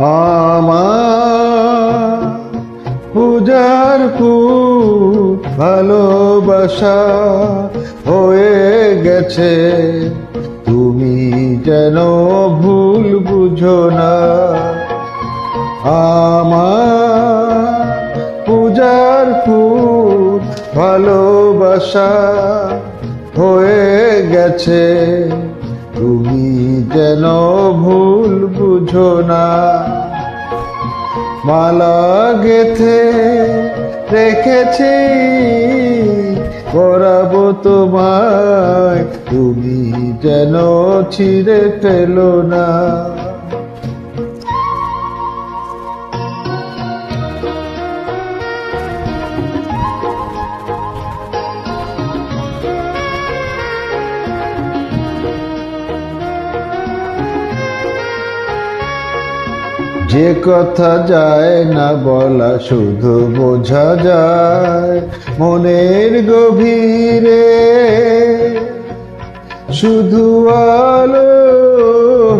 আমার পূজার ফুল ভালোবাসা হয়ে গেছে, তুমি যেন ভুল বুঝো না। আমার পূজার ফুল ভালোবাসা হয়ে গেছে, তুমি যেন ভুল বুঝো না। মালা গেথে রেখেছি পরাবো তোমায়, তুমি যেন ছিঁড়ে ফেলো না। যে কথা যায় না বলা শুধু বোঝা যায় মনের গভীরে, শুধু আলো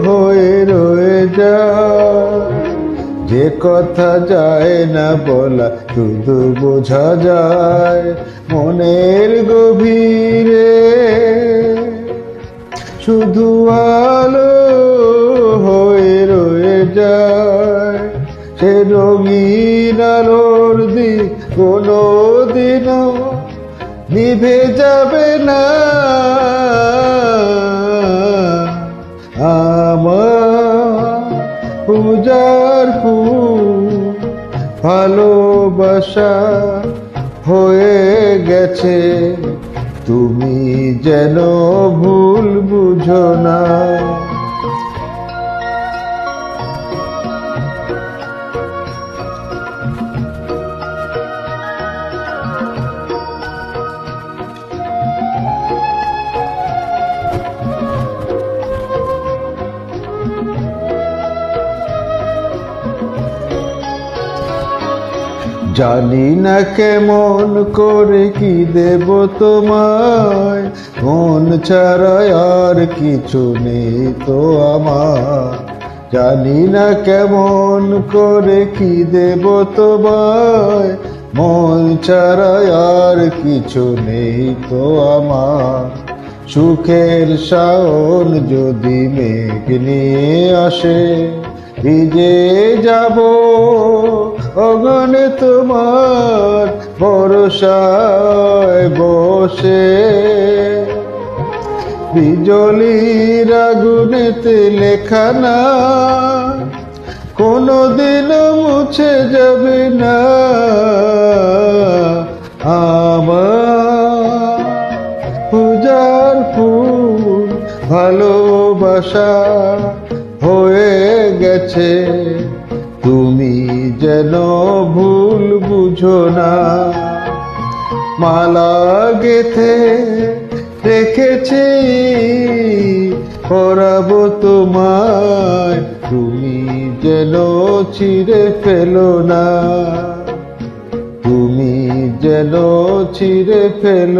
হয়ে রয়ে যায়। যে কথা যায় না বলা শুধু বোঝা যায় মনের গভীরে, শুধু আলো হয়ে রয়ে যায়। সে রঙিন আলোর দিক কোনো দিনও নিভে যাবে না। আমার পূজার ফুল ভালোবাসা হয়ে গেছে, তুমি যেন ভুল বুঝো না। জানি না কেমন করে কি দেব তোমায়, মন ছাড়া আর কিছু নেই তো আমার। জানি না কেমন করে কি দেব তোমায়, মন ছাড়া আর কিছু নেই তো আমার। সুখের শাওন যদি মেঘ নিয়ে আসে, ভিজে যাব অগণে তোমার ভরসায় বসে। বিজলির আগুনেতে লেখা না কোনোদিনও মুছে যাবে না। আমার পূজার ফুল ভালোবাসা হয়ে গেছে, তুমি যেন ভুল বুঝো না। মালা গেথে রেখেছি পরাবো তোমায়, তুমি যেন ছিঁড়ে ফেলো না। তুমি যেন ছিঁড়ে ফেলো